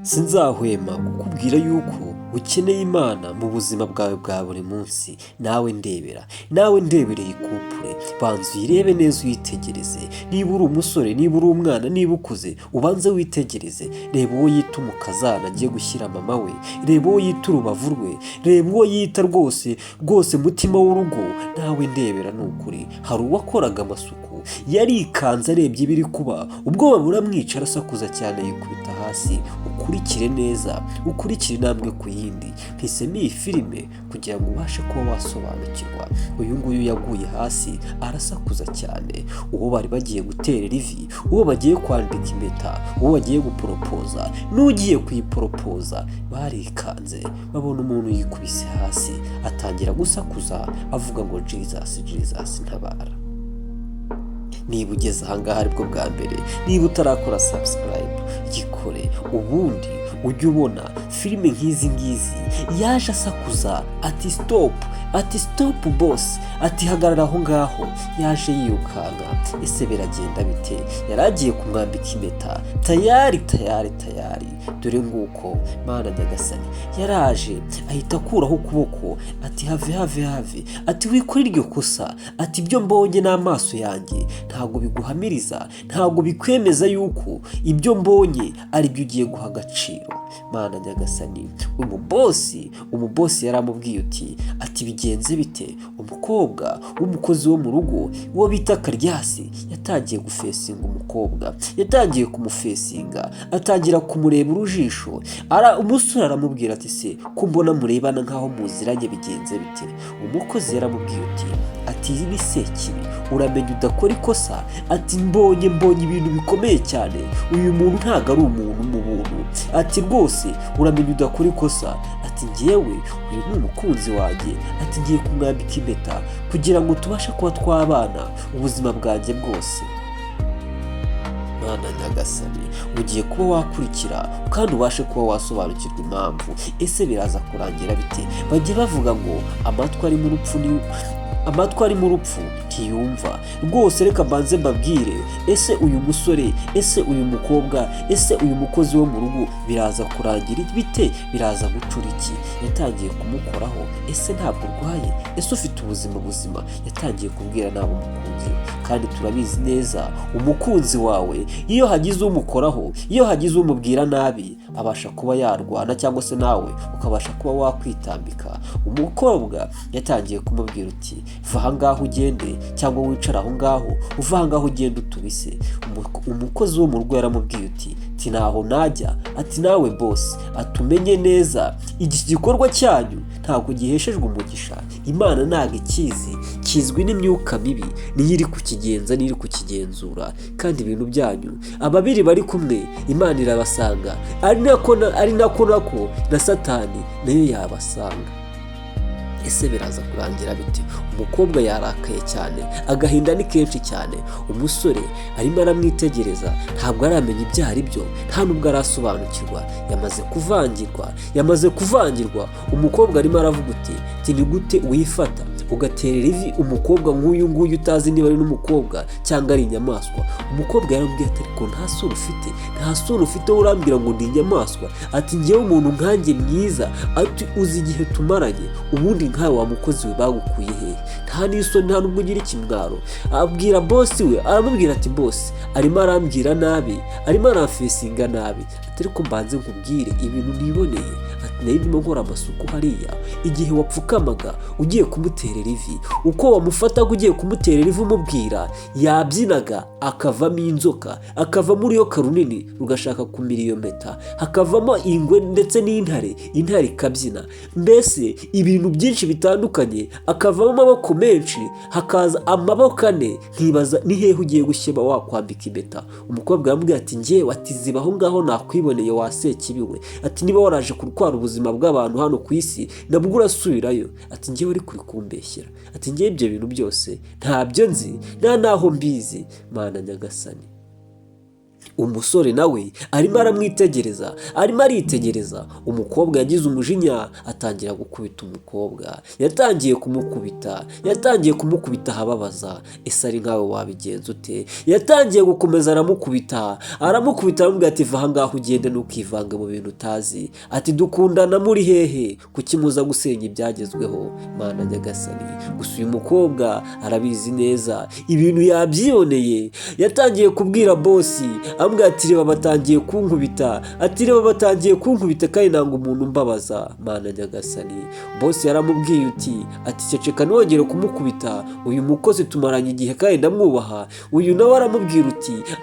sinzahwema kukubwira yuko ukeneye Imana mu buzima bwawe bwa buri munsi. Nawe ndebereye kupure, banza uyirebe neza uyitegereze. Niba uri umusore, niba uri umwana, niba ukuze, ubanze witegereze. Reba uwo yita umukazana agiye gushyira mama we, reba uwo yita urubavu rwe, reba uwo yita rwose mutima w'urugo. Nawe ndebera, ni ukuri hari uwakoraga amasuku yarikanze arebye ibiri kuba, ubwoba buramwica, arasakuza cyane yikubita hasi. Ukurikire neza, ukurikire intambwe ku yindi. Mpisemo iyi filime kugira ngo ubashe kuba wasobanukirwa. Uyu nguyu yaguye hasi arasakuza cyane, uwo bari bagiye guterera ivi, uwo bagiye kwambika impeta, uwo bagiye guporopoza n'ugiye kuyiporopoza barikanze. Babona umuntu yikubise hasi, atangira gusakuza avuga ngo Jesus, Jesus ntabara. Niba ugeze ahangaha aribwo bwa mbere, niba utarakora subscribe gikore, ubundi ujye ubona filime nk'izi ngizi. Yaje asakuza ati stop boss, ati hagarara aho ngaho. Yaje yirukanka. Ese biragenda bite? Yaragiye kumwambika impeta, tayari. Dore nguko Mana Nyagasani yaraje ahita akuraho ukuboko, ati have, ati wikora iryo kosa, ati ibyo mbonye n'amaso yanjye ntabwo biguhamiriza, ntabwo bikwemeza yuko ibyo mbonye ari byo ugiye guha agaciro. Mana Nyagasani, umubosi yaramubwiye ati bigenze bite? Umukobwa w'umukozi wo mu rugo uwo bita Karyasi yatangiye gufesinga umukobwa, yatangiye kumufesinga, atangira kumureba urujisho. Umusore aramubwira ati se ko mbona murebana nkaho muziranye, bigenze bite? Umukozi yaramubwiye ati ibi ni sekibi, uramenya udakora ikosa. Ati mbonye ibintu bikomeye cyane, uyu muntu ntago ari umuntu mu buntu. Ati rwose uramenya udakora ikosa. Ati njyewe uyu ni umukunzi wanjye, ati ngiye kumwambika impeta kugira ngo tubashe kuba twabana ubuzima bwanjye bwose. Mana Nyagasani, ugiye kuba wakurikira kandi ubashe kuba wasobanukirwa impamvu. Ese biraza kurangira bite? Bagiye bavuga ngo amatwi ari mu rupfu ntiyumva. Rwose reka mbanze mbabwire, ese uyu musore, ese uyu mukobwa, ese uyu mukozi wo mu rugo biraza kurangira bite? Biraza gucura iki? Yatangiye kumukoraho. Ese ntabwo urwaye? Ese ufite ubuzima buzima? Yatangiye kubwira nawe umukunzi. Kandi turabizi neza umukunzi wawe iyo hagize umukoraho, iyo hagize umubwira nabi, abasha kuba yarwana, cyangwa se nawe ukabasha kuba wakwitambika. Umukobwa yatangiye kumubwira uti va aha ngaho ugende, cyangwa wicara aho ngaho, uva aha ngaho ugende utubise. Umukozi wo mu rugo yaramubwiye uti ntaho najya. Ati nawe boss, atumenye neza iki gikorwa cyanyu ntabwo giheshejwe umugisha. Imana ntabwo ikizi, kizwi n'imyuka mibi niyo iri kukigenza, niyo iri kukigenzura. Kandi ibintu byanyu ababiri bari kumwe, Imana irabasanga, ari nako na Satani nayo yabasanga. Ese biraza kurangira bite? Umukobwa yarakaye cyane, agahinda ni kenshi cyane. Umusore arimo aramwitegereza, ntabwo aramenya ibyo ari byo, nta nubwo arasobanukirwa. Yamaze kuvangirwa. Umukobwa arimo aravuga uti ni gute wifata ugaterera ivi umukobwa nk'uyu nguyu utazi niba ari n'umukobwa cyangwa ari inyamaswa? Umukobwa yarambwiye ati ariko nta sura ufite urambwira ngo ndi inyamaswa. Ati ngewe umuntu nkanjye mwiza, ati uzi igihe tumaranye, ubundi nkawe wa mukozi we bagukuye hehe? Nta n'isoni, nta nubwo ugira ikimwaro. Abwira boss we, aramubwira ati boss arimo arambwira nabi, arimo aramfesinga nabi. Ati ariko mbanze nkubwire ibintu niboneye. Ati nayo ndimo nkora amasuku hariya, igihe wapfukamaga ugiye kumuterera ivi, uko wamufataga ugiye kumuterera ivi umubwira, yabyinaga akavamo inzoka, akavamo uruyoka runini rugashaka kumira iyo mpeta, hakavamo ingwe ndetse n'intare ikabyina. Mbese ibintu byinshi bitandukanye, akavamo amaboko menshi, hakaza amaboko ane. Nkibaza ni hehe ugiye gushyeba wakwambika impeta? Umukobwa yamubwiye ati ngewe, ati ziba aho ngaho nakwiboneye wasekibiwe. Ati niba waraje kurwara ubuzima bw'abantu hano ku isi, nabwo urasubirayo. Ati ngewe uri kumbeshyera. Ati ngewe ibyo bintu byose ntabyo nzi, nta naho mbizi. Mana Nyagasani, umusore nawe arimo aramwitegereza, arimo aritegereza. Umukobwa yagize umujinya atangira gukubita umukobwa, yatangiye kumukubita ahababaza. Ese ari nkawe wabigenza ute? Yatangiye gukomeza aramukubita aramubwira ati va aha ngaha ugende ntukivange mu bintu utazi, ati dukundana muri hehe, kuki muza gusenya ibyagezweho? Mana nyagasani. Gusa uyu mukobwa arabizi neza ibintu yabyiboneye, yatangiye kubwira bosi amubwira ati reba batangiye kunkubita kandi ntabwo umuntu mbabaza. Mana nyagasani. Bosi yaramubwiye ati ceceka ntiwongere kumukubita, uyu mukozi tumaranye igihe kandi ndamwubaha. Uyu nawe aramubwira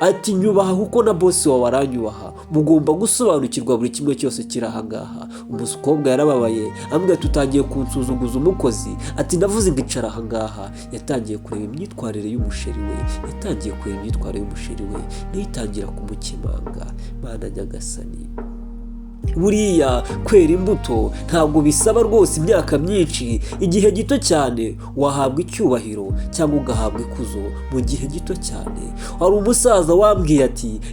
ati nyubaha kuko na bosi wawe aranyubaha, mugomba gusobanukirwa buri kimwe cyose kiri aha ngaha. Umukobwa yarababaye amubwira ati utangiye kunsuzuguza umukozi, ati ndavuze ngo icara aha ngaha. Yatangiye kureba imyitwarire y'umusheri we, ntiyitangira kumukemanga. Mana nyagasani. Buriya kwera imbuto ntabwo bisaba rwose imyaka myinshi, igihe gito cyane wahabwa icyubahiro cyangwa ugahabwa ikuzo mu gihe gito cyane. Hari umusaza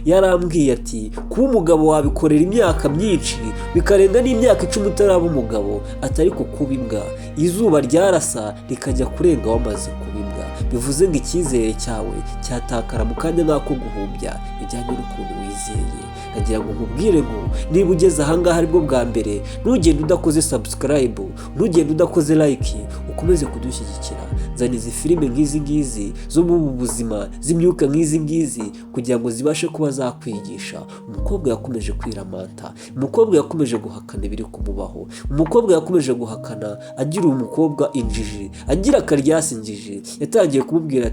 yarambwiye ati kuba umugabo wabikorera imyaka myinshi bikarenga n'imyaka 10 utaraba umugabo, ariko kuba imbwa izuba ryarasa rikajya kurenga wamaze kuba imbwa, bivuze ngo icyizere cyawe cyatakara mu kanya nk'ako guhumbya bijyanye n'ukuntu wizeye. Nagira ngo nkubwire ngo niba ugeze ahangaha aribwo bwa mbere, ntugende udakoze subscribe, ntugende udakoze like, ukomeze kudushyigikira. Zana izi filime nk'izi ngizi zo mu buzima, z'imyuka nk'izi ngizi, kugira ngo zibashe kuba zakwigisha. Umukobwa yakomeje kwiramata, umukobwa yakomeje guhakana ibiri kumubaho, umukobwa yakomeje guhakana agira umukobwa injiji, agira akaryasi injiji. Yatangiye kumubwira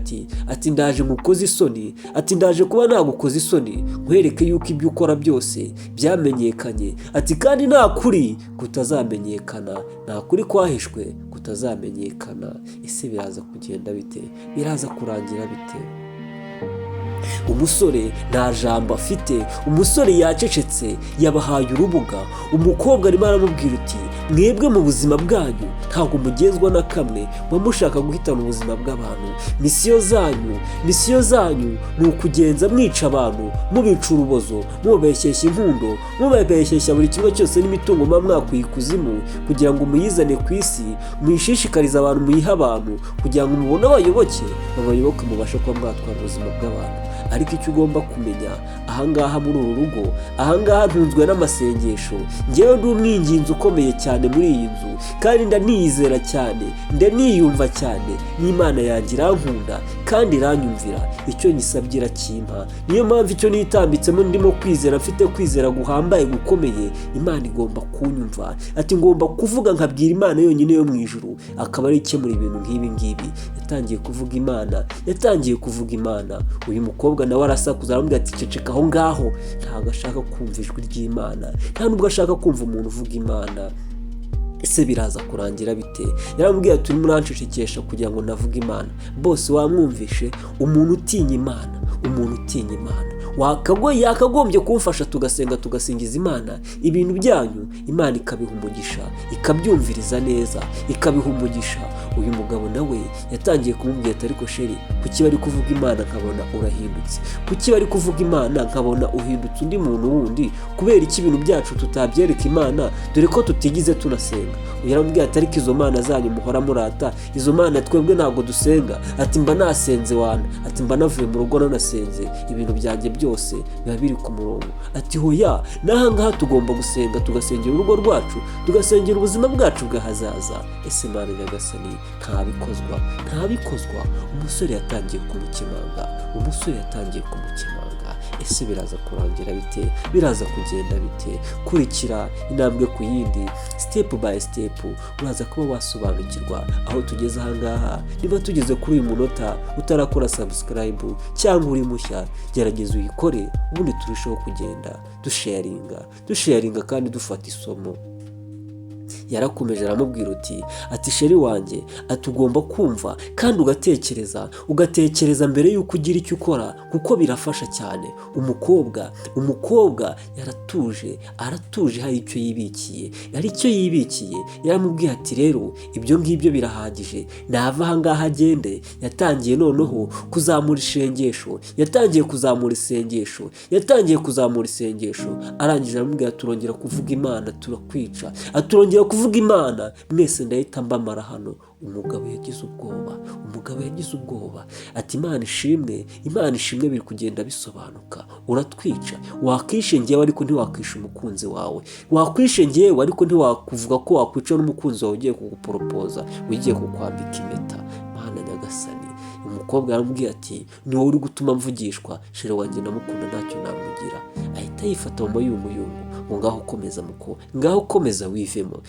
ati ndaje ngukoze isoni, ati ndaje kuba nagukoze isoni, nkwereke yuko ibyo ukora byose byamenyekanye, ati kandi nta kuri kutazamenyekana, nta kuri kwahishwe kutazamenyekana. Ese biraza kugenda bite? Biraza kurangira bite? Umusore nta jambo afite, umusore yacecetse, yabahaye urubuga. Umukobwa arimo aramubwira mwebwe mu buzima bwanyu ntabwo mugenzwa na kamwe, mushaka guhitana ubuzima bw'abantu. Misiyo zanyu ni ukugenza mwica abantu, mubica urubozo, mubabeshyeshya inkundo, mubabeshyeshya buri kimwe cyose n'imitungo muba mwakuye ikuzimu, kugira ngo muyizane ku isi, muyishishikarize abantu, muyihe abantu, kugira ngo mubone abayoboke mubashe kuba mwatwara ubuzima bw'abantu. Ariko icyo ugomba kumenya ahangaha muri uru rugo, ahangaha ntunzwe n'amasengesho, njyewe ndi umwinginzi ukomeye cyane muri iyi nzu, kandi ndaniyizera cyane, ndaniyumva cyane, n'Imana yanjye irankunda kandi iranyumvira. Icyo nyisabye irakimpa, niyo mpamvu icyo nitambitsemo ndimo kwizera, mfite kwizera guhambaye gukomeye. Imana igomba kunyumva, ati ngomba kuvuga nkabwira Imana yonyine yo mu ijuru, akaba ari ikemura ibintu nk'ibi ngibi. Yatangiye kuvuga Imana. Uyu mukobwa nawe arasakuza aramubwira ati ceceka aho ngaho, ntabwo ashaka kumva ijwi ry'Imana, nta nubwo ashaka kumva umuntu uvuga Imana. Ese biraza kurangira bite? Yaramubwiye ati urimo urancecekesha kugira ngo navuge Imana. Bose wamwumvishe? Umuntu utinya Imana, yakagombye kumfasha tugasingiza Imana, ibintu byanyu Imana ikabiha umugisha, ikabyumviriza neza, ikabiha umugisha. Uyu mugabo nawe yatangiye kumubwira ati ariko sheri, kuki bari kuvuga Imana nkabona urahindutse? Kuki bari kuvuga Imana nkabona uhindutse undi muntu wundi? Kubera iki ibintu byacu tutabyereka Imana, dore ko tutigize tunasenga? Yaramubwiye ati ariko izo mana zanyu muhora murata, izo mana twebwe ntabwo dusenga. Ati mba nasenze wana, ati mba navuye mu rugo nanasenze, ibintu byanjye byose biba biri ku murongo. Ati hoya, n'ahangaha tugomba gusenga, tugasengera urugo rwacu, tugasengera ubuzima bwacu bw'ahazaza. Ese Mana nyagasani, ntabikozwa. Umusore yatangiye kumukemanga. Ese biraza kurangira bite? Biraza kugenda bite? Kurikira intambwe ku yindi, step by step, uraza kuba wasobanukirwa aho tugeze ahangaha. Niba tugeze kuri uyu munota utarakora subscribe cyangwa uri mushya, gerageza uyikore, ubundi turushaho kugenda dusharinga kandi dufata isomo. yarakomeje aramubwira ati sheri wanjye, ati ugomba kumva kandi ugatekereza mbere y'uko ugira icyo ukora, kuko birafasha cyane. umukobwa aratuje hari icyo yibikiye. Yaramubwiye ati rero ibyo ngibyo birahagije, nava aha ngaha agende. Yatangiye noneho kuzamura isengesho, arangije aramubwira turongera kuvuga Imana turakwica, turongera kuvuga Imana mwese ndahita mbamara hano. Umugabo yagize ubwoba ati Imana ishimwe, biri kugenda bisobanuka. Uratwica, wakwishe ngewe ariko ntiwakwisha umukunzi wawe, wakwishe ngewe ariko ntiwakuvuga ko wakwica n'umukunzi wawe ugiye kuguporopoza, ugiye kukwambika impeta. Mana nyagasani, umukobwa yaramubwiye ati ni wowe uri gutuma mvugishwa, sheri wanjye ndamukunda ntacyo namugira. Ahita yifata mu mayunguyungu ngo ngaho komeza wivemo.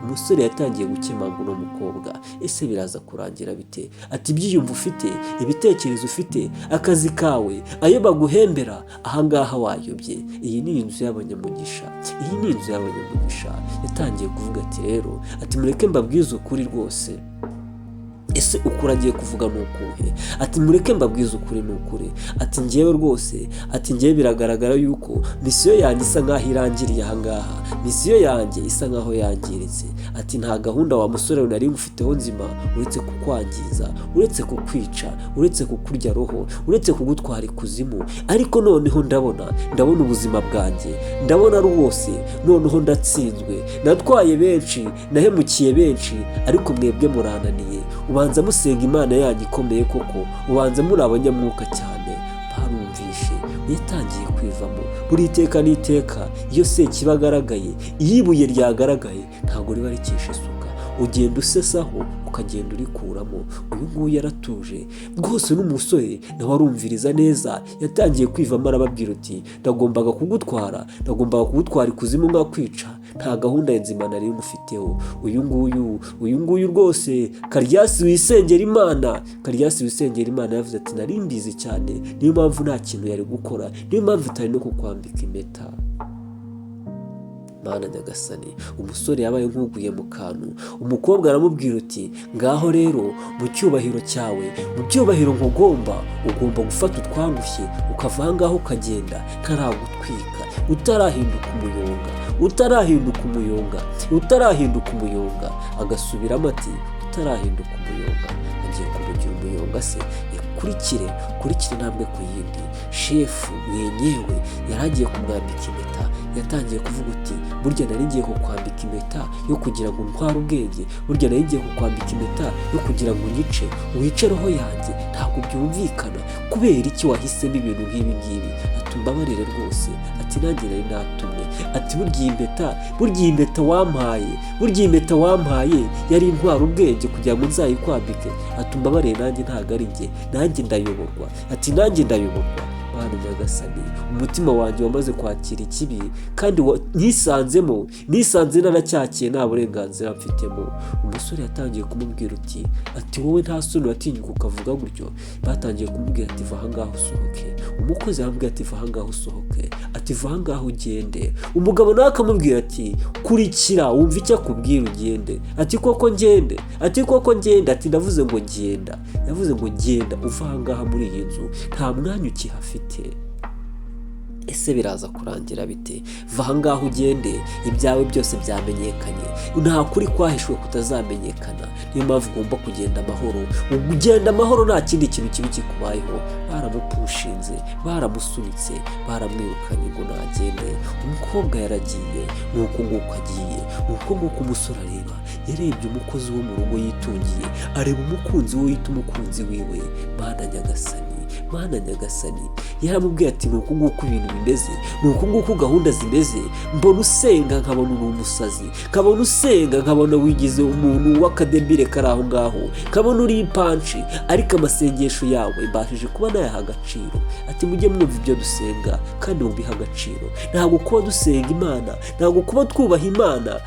Umusore yatangiye gukemanga uno mukobwa. Ese biraza kurangira bite? Ati ibyiyumvo ufite, ibitekerezo ufite, akazi kawe, ayo baguhembera, ahangaha wayobye. Iyi ni inzu y'abanyamugisha. Yatangiye kuvuga ati rero, ati mureke mbabwize ukuri rwose. Ese ukuri agiye kuvuga ni ukuhe? Ati mureke mbabwize ukuri ni ukuri. Ati ngewe rwose, biragaragara yuko misiyo yanjye isa nk'aho irangiriye ahangaha, misiyo yanjye isa nk'aho yangiritse. Ati nta gahunda wa musore nari ngufiteho nzima uretse kukwangiza, uretse kukwica, uretse kukurya roho, uretse kugutwara ikuzimu. Ariko noneho ndabona ubuzima bwanjye, ndabona rwose noneho ndatsinzwe, natwaye benshi, nahemukiye benshi, ariko mwebwe murananiye. Ubanza musenga Imana yanyu ikomeye koko, ubanza muri abanyamwuka cyane. Barumvishe, yatangiye kwivamo. Buri iteka n'iteka iyo Sekibi agaragaye, iyo ibuye ryagaragaye, ntabwo riba rikesha isuka. Ugenda usesaho ukagenda urikuramo. Uyu nguyu yaratuje rwose. N'umusore nawe arumviriza neza, yatangiye kwivamo arababwira uti ndagombaga kugutwara ikuzimu nkakwica, nta gahunda nzima nari ngufiteho. Uyu nguyu rwose Karyasi wisengera Imana yavuze ati nari mbizi cyane, niyo mpamvu nta kintu yari gukora, niyo mpamvu itari no kukwambika impeta. Mana nyagasani, umusore yabaye nk'uguye mu kantu. Umukobwa aramubwira uti ngaho rero mu cyubahiro cyawe, mu byubahiro ugomba gufata utwangushye ukava aha ngaho ukagenda ntaragutwika, utarahinduka umuyonga. Agasubiramo ati utarahinduka umuyonga. Agiye kumugira umuyonga se? Kurikire intambwe ku yindi. Shefu mwenyewe yaragiye kumwambika impeta. Yatangiye kuvuga uti burya nari ngiye kukwambika impeta yo kugira ngo ntware ubwenge, burya nari ngiye kukwambika impeta yo kugira ngo unyice, wice roho yanjye. Ntabwo byumvikana, kubera iki wahisemo ibintu nk'ibi ngibi? Ati mbabarire rwose, ati nanjye nari natumwe. Ati burya iyi impeta wampaye yari intwara ubwenge kugira ngo nzayikwambike. Ati mbabarire nanjye ndayoborwa. Ati nanjye ndayoborwa. Mana nyagasani, umutima wanjye wamaze kwakira ikibi kandi nisanze naracyakiye, nta burenganzira mfitemo. Umusore yatangiye kumubwira ati wowe nta soni watinyuka ukavuga gutyo. Batangiye kumubwira ati va aha ngaho usohoke. Umukozi aramubwira ati va aha ngaho usohoke, ati va aha ngaho ugende. Umugabo nawe akamubwira ati kurikira wumva icyo akubwira ugende. Ati koko ngende, ati ndavuze ngo genda, yavuze ngo genda uva aha ngaha muri iyi nzu, nta mwanya ukihafite. Ese biraza kurangira bite? Va aha ngaho ugende, ibyawe byose byamenyekanye, nta kuri kwahishwe kutazamenyekana. Niyo mpamvu ugomba kugenda amahoro. Ugenda amahoro, nta kindi kintu kibi kikubayeho. Baramupushinze, baramusunitse, baramwirukanye ngo nagende. Umukobwa yaragiye, nuko nguko agiye. Nuko nguko umusore areba, yarebye umukozi wo mu rugo yitungiye, areba umukunzi we yita umukunzi wiwe. Mana nyagasani, yaramubwiye ati nuko nguko ibintu bimeze, nuko nguko gahunda zimeze. Mbona usenga nkabona uri umusazi, nkabona usenga nkabona wigize umuntu w'akadebire kari aho ngaho, nkabona uri ipanshi, ariko amasengesho yawe mbashije kuba nayaha agaciro. Ati mujye mwumva ibyo dusenga kandi mubiha agaciro. Ntabwo kuba dusenga Imana, ntabwo kuba twubaha Imana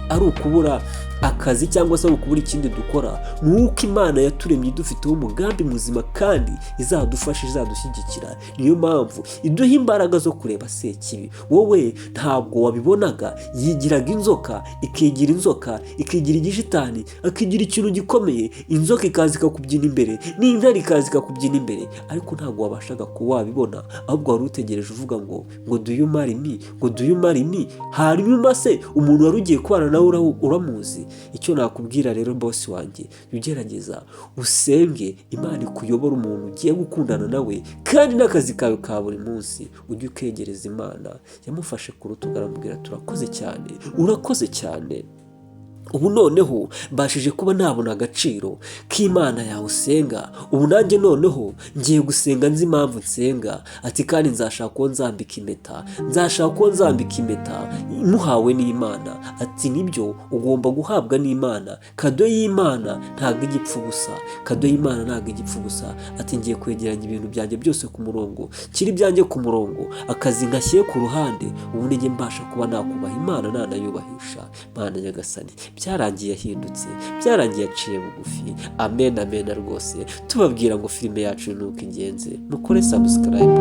ari ukubura akazi cyangwa se ukubura ikindi dukora. Nuko Imana yaturemye idufiteho umugambi muzima kandi izadufasha, izadushyigikira. Niyo mpamvu iduha imbaraga zo kureba sekibi. Wowe ntabwo wabibonaga, yigiraga inzoka, ikigira inzoka, ikigira igishitani, akigira ikintu gikomeye. Inzoka ikaza ikakubyina imbere, n'intare ikaza ikakubyina imbere, ariko ntabwo wabashaga kuba wabibona, ahubwo wari utegereje uvuga ngo do you marry me, ngo do you marry me. Hanyuma se umuntu wari ugiye kubana nawe uramuzi? Icyo nakubwira rero bosi wanjye, ugerageza usenge Imana ikuyobora umuntu ugiye gukundana nawe, kandi n'akazi kawe ka buri munsi ujye ukegereza Imana. Yamufashe ku rutugu aramubwira turakoze cyane, urakoze cyane. Ubu noneho mbashije kuba nabona agaciro k'Imana yawe usenga. Ubu nanjye noneho ngiye gusenga nzi impamvu nsenga. Ati kandi nzashaka uwo nzambika impeta, nzashaka uwo nzambika impeta muhawe n'Imana. Ati nibyo, ugomba guhabwa n'Imana. Kado y'Imana ntabwo igipfa ubusa, kado y'Imana ntabwo igipfa ubusa. Ati ngiye kwegeranya ibintu byanjye byose ku murongo, kiri byanjye ku murongo, akazi ngashyire ku ruhande, ubu nijye mbasha kuba nakubaha Imana nanayubahisha. Mana nyagasani, byarangiye ahindutse, byarangiye aciye bugufi. Amen, amen rwose. Tubabwira ngo filime yacu nuko ingenze, mukore subscribe.